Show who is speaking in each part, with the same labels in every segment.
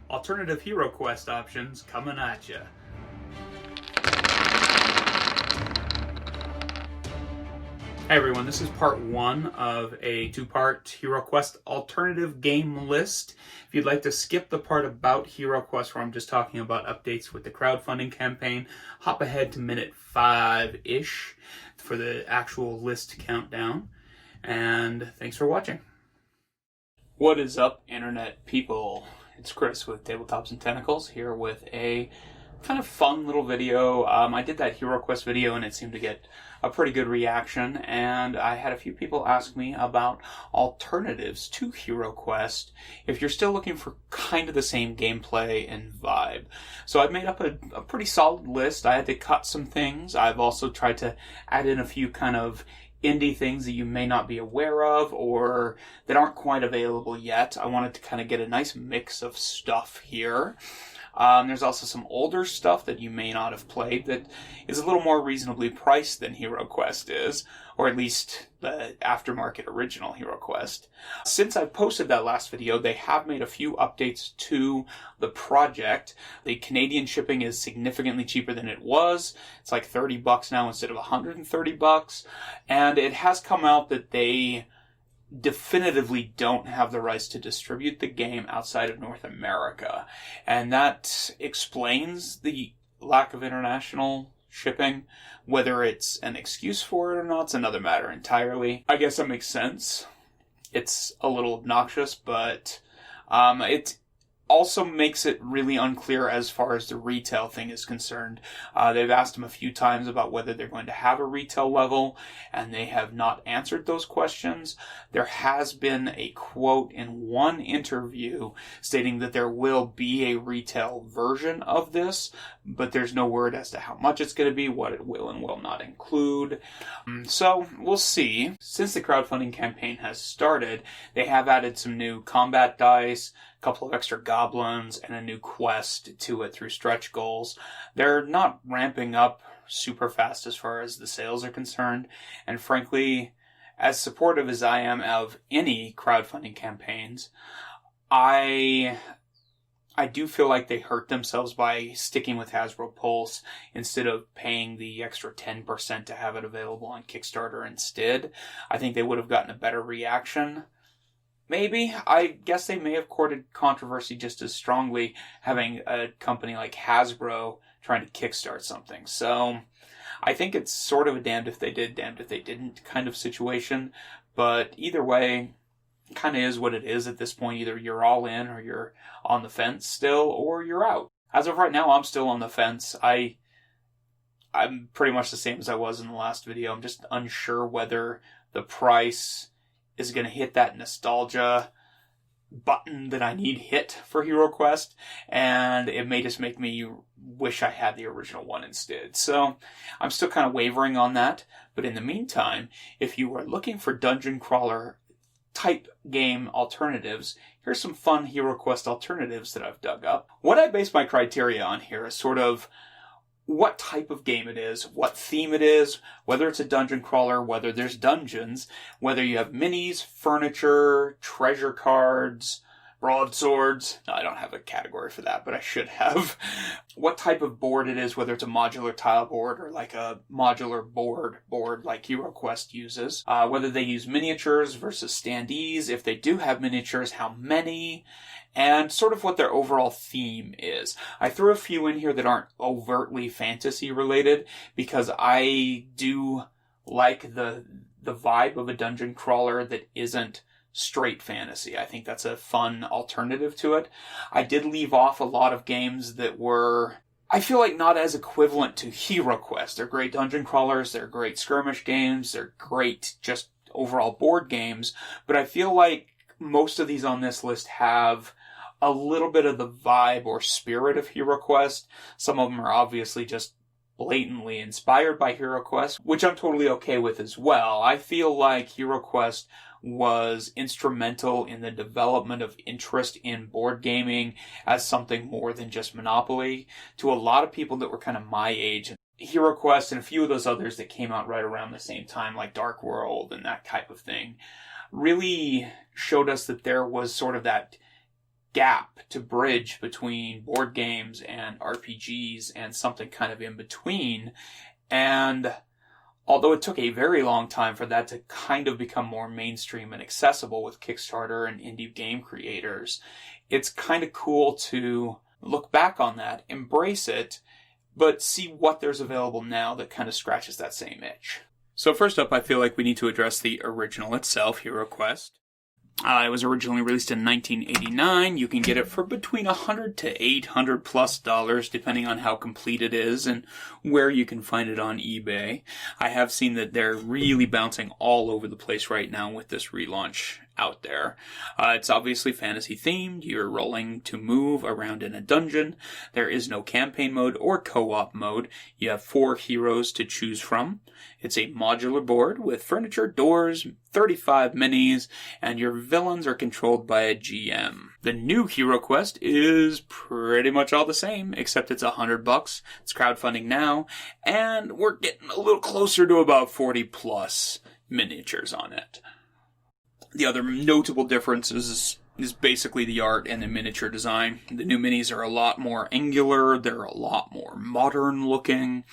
Speaker 1: Alternative Heroquest options coming at ya. Hey everyone, this is part one of a two-part Heroquest alternative game list. If you'd like to skip the part about Heroquest where I'm just talking about updates with the crowdfunding campaign, hop ahead to minute 5-ish for the actual list countdown. And thanks for watching. What is up, internet people? It's Chris with Tabletops and Tentacles here with a kind of fun little video. I did that Heroquest video and it seemed to get a pretty good reaction, and I had a few people ask me about alternatives to Heroquest if you're still looking for kind of the same gameplay and vibe. So I've made up a pretty solid list. I had to cut some things. I've also tried to add in a few kind of indie things that you may not be aware of or that aren't quite available yet. I wanted to kind of get a nice mix of stuff here. There's also some older stuff that you may not have played that is a little more reasonably priced than Heroquest is, or at least the aftermarket original Heroquest. Since I posted that last video, they have made a few updates to the project. The Canadian shipping is significantly cheaper than it was. It's like $30 now instead of $130. And it has come out that they definitively don't have the rights to distribute the game outside of North America. And that explains the lack of international shipping. Whether it's an excuse for it or not, it's another matter entirely. I guess that makes sense. It's a little obnoxious, but it also makes it really unclear as far as the retail thing is concerned. They've asked them a few times about whether they're going to have a retail level, and they have not answered those questions. There has been a quote in one interview stating that there will be a retail version of this, but there's no word as to how much it's going to be, what it will and will not include. So we'll see. Since the crowdfunding campaign has started, they have added some new combat dice, couple of extra goblins, and a new quest to it through stretch goals. They're not ramping up super fast as far as the sales are concerned, and frankly, as supportive as I am of any crowdfunding campaigns, I do feel like they hurt themselves by sticking with Hasbro Pulse instead of paying the extra 10% to have it available on Kickstarter instead. I think they would have gotten a better reaction. Maybe. I guess they may have courted controversy just as strongly having a company like Hasbro trying to kickstart something. So I think it's sort of a damned if they did, damned if they didn't kind of situation. But either way, it kind of is what it is at this point. Either you're all in or you're on the fence still, or you're out. As of right now, I'm still on the fence. I'm pretty much the same as I was in the last video. I'm just unsure whether the price is going to hit that nostalgia button that I need hit for Heroquest, and it may just make me wish I had the original one instead. So I'm still kind of wavering on that, but in the meantime, if you are looking for dungeon crawler type game alternatives, here's some fun Heroquest alternatives that I've dug up. What I base my criteria on here is sort of what type of game it is, what theme it is, whether it's a dungeon crawler, whether there's dungeons, whether you have minis, furniture, treasure cards, broadswords. No, I don't have a category for that, but I should have. What type of board it is, whether it's a modular tile board or like a modular board like Heroquest uses. Whether they use miniatures versus standees. If they do have miniatures, how many? And sort of what their overall theme is. I threw a few in here that aren't overtly fantasy related because I do like the vibe of a dungeon crawler that isn't straight fantasy. I think that's a fun alternative to it. I did leave off a lot of games that were, I feel like, not as equivalent to Heroquest. They're great dungeon crawlers, they're great skirmish games, they're great just overall board games, but I feel like most of these on this list have a little bit of the vibe or spirit of Heroquest. Some of them are obviously just blatantly inspired by Heroquest, which I'm totally okay with as well. I feel like Heroquest was instrumental in the development of interest in board gaming as something more than just Monopoly to a lot of people that were kind of my age. Heroquest and a few of those others that came out right around the same time, like Dark World and that type of thing, really showed us that there was sort of that gap to bridge between board games and RPGs and something kind of in between. And although it took a very long time for that to kind of become more mainstream and accessible with Kickstarter and indie game creators, it's kind of cool to look back on that, embrace it, but see what there's available now that kind of scratches that same itch. So first up, I feel like we need to address the original itself, Heroquest. It was originally released in 1989. You can get it for between $100 to $800+ depending on how complete it is and where you can find it on eBay. I have seen that they're really bouncing all over the place right now with this relaunch out there. It's obviously fantasy themed. You're rolling to move around in a dungeon. There is no campaign mode or co-op mode. You have 4 heroes to choose from. It's a modular board with furniture, doors, 35 minis, and your villains are controlled by a GM. The new Heroquest is pretty much all the same, except it's $100. It's crowdfunding now, and we're getting a little closer to about 40+ miniatures on it. The other notable difference is basically the art and the miniature design. The new minis are a lot more angular, they're a lot more modern looking,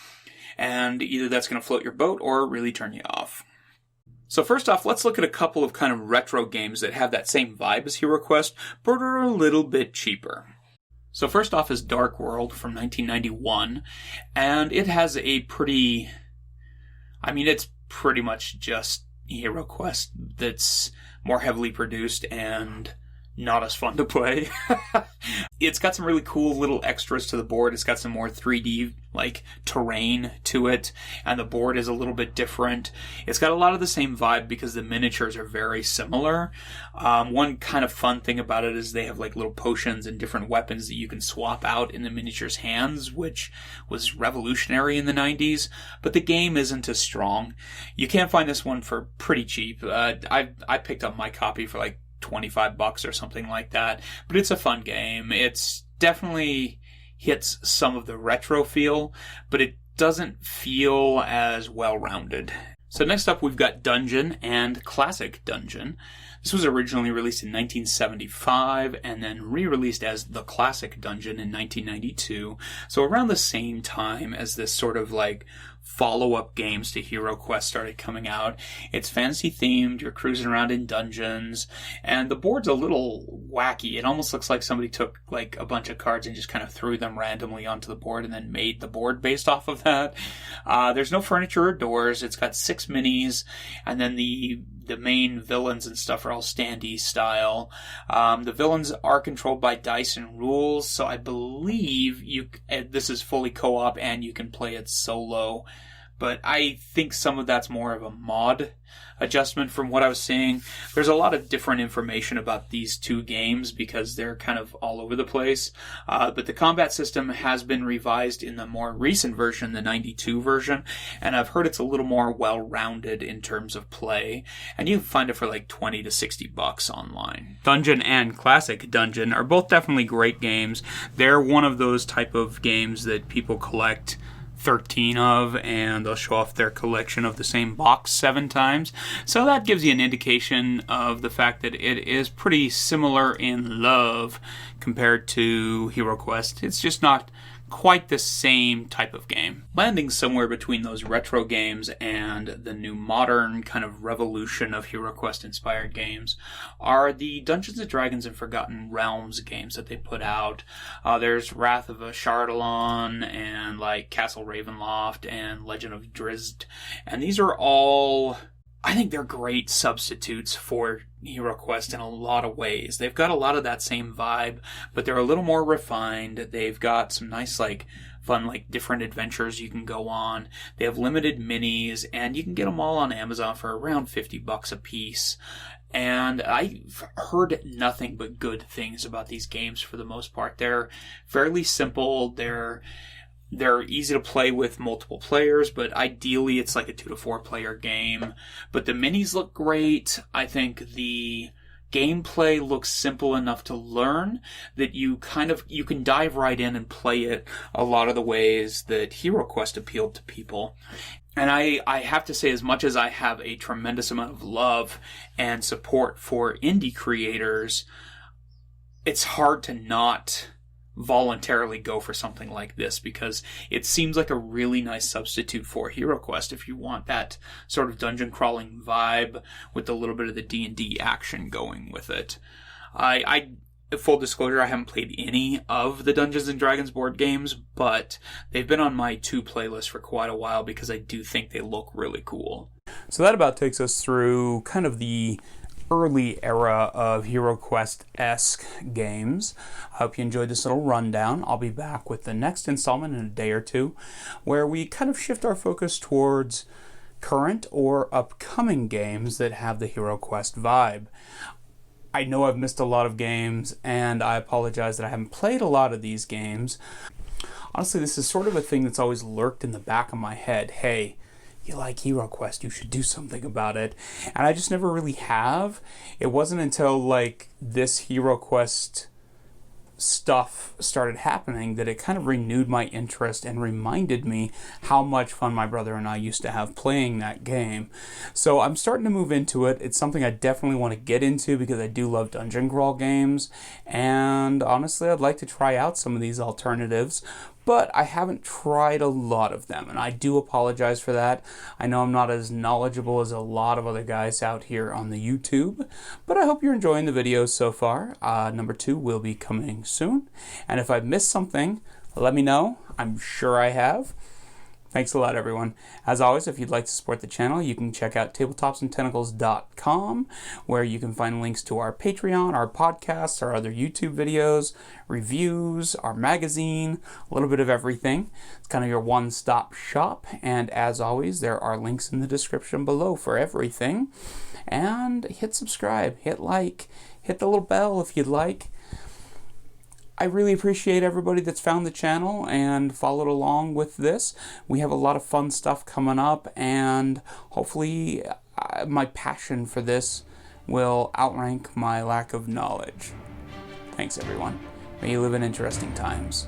Speaker 1: and either that's going to float your boat or really turn you off. So first off, let's look at a couple of kind of retro games that have that same vibe as HeroQuest, but are a little bit cheaper. So first off is Dark World from 1991, and it has a pretty... it's pretty much just HeroQuest that's more heavily produced and not as fun to play. It's got some really cool little extras to the board. It's got some more 3D terrain to it, and the board is a little bit different. It's got a lot of the same vibe because the miniatures are very similar. One kind of fun thing about it is they have little potions and different weapons that you can swap out in the miniatures' hands, which was revolutionary in the 90s, but the game isn't as strong. You can find this one for pretty cheap. I picked up my copy for $25 or something like that, but it's a fun game. It's definitely hits some of the retro feel, but it doesn't feel as well-rounded. So next up we've got Dungeon and Classic Dungeon. This was originally released in 1975 and then re-released as The Classic Dungeon in 1992. So around the same time as this sort of follow-up games to HeroQuest started coming out. It's fantasy themed, you're cruising around in dungeons, and the board's a little wacky. It almost looks like somebody took a bunch of cards and just kind of threw them randomly onto the board and then made the board based off of that. There's no furniture or doors. It's got 6 minis, and then the main villains and stuff are all standee style. The villains are controlled by dice and rules, so I believe this is fully co-op and you can play it solo. But I think some of that's more of a mod adjustment from what I was seeing. There's a lot of different information about these two games because they're kind of all over the place. But the combat system has been revised in the more recent version, the 92 version, and I've heard it's a little more well-rounded in terms of play. And you can find it for $20 to $60 online. Dungeon and Classic Dungeon are both definitely great games. They're one of those type of games that people collect 13 of, and they'll show off their collection of the same box 7 times. So that gives you an indication of the fact that it is pretty similar in love compared to HeroQuest. It's just not quite the same type of game. Landing somewhere between those retro games and the new modern kind of revolution of HeroQuest inspired games are the Dungeons & Dragons and Forgotten Realms games that they put out. There's Wrath of Ashardalon and Castle Ravenloft and Legend of Drizzt, and these are all, I think they're great substitutes for HeroQuest in a lot of ways. They've got a lot of that same vibe, but they're a little more refined. They've got some nice, fun, different adventures you can go on. They have limited minis, and you can get them all on Amazon for around $50 a piece. And I've heard nothing but good things about these games for the most part. They're fairly simple. They're easy to play with multiple players, but ideally it's a 2 to 4 player game. But the minis look great. I think the gameplay looks simple enough to learn that you can dive right in and play it a lot of the ways that HeroQuest appealed to people. And I have to say, as much as I have a tremendous amount of love and support for indie creators, it's hard to not voluntarily go for something like this because it seems like a really nice substitute for Heroquest if you want that sort of dungeon crawling vibe with a little bit of the D&D action going with it. I full disclosure, I haven't played any of the Dungeons & Dragons board games, but they've been on my 2 playlists for quite a while because I do think they look really cool. So that about takes us through kind of the early era of HeroQuest-esque games. I hope you enjoyed this little rundown. I'll be back with the next installment in a day or two, where we kind of shift our focus towards current or upcoming games that have the HeroQuest vibe. I know I've missed a lot of games, and I apologize that I haven't played a lot of these games. Honestly, this is sort of a thing that's always lurked in the back of my head. Hey, you like HeroQuest, you should do something about it. And I just never really have. It wasn't until like this HeroQuest stuff started happening that it kind of renewed my interest and reminded me how much fun my brother and I used to have playing that game. So I'm starting to move into it. It's something I definitely want to get into because I do love dungeon crawl games, and honestly I'd like to try out some of these alternatives, but I haven't tried a lot of them, and I do apologize for that. I know I'm not as knowledgeable as a lot of other guys out here on the YouTube, but I hope you're enjoying the videos so far. Number 2 will be coming soon, and if I've missed something, let me know. I'm sure I have. Thanks a lot, everyone. As always, if you'd like to support the channel, you can check out tabletopsandtentacles.com, where you can find links to our Patreon, our podcasts, our other YouTube videos, reviews, our magazine, a little bit of everything. It's kind of your one-stop shop, and as always, there are links in the description below for everything. And hit subscribe, hit like, hit the little bell if you'd like. I really appreciate everybody that's found the channel and followed along with this. We have a lot of fun stuff coming up, and hopefully my passion for this will outrank my lack of knowledge. Thanks, everyone. May you live in interesting times.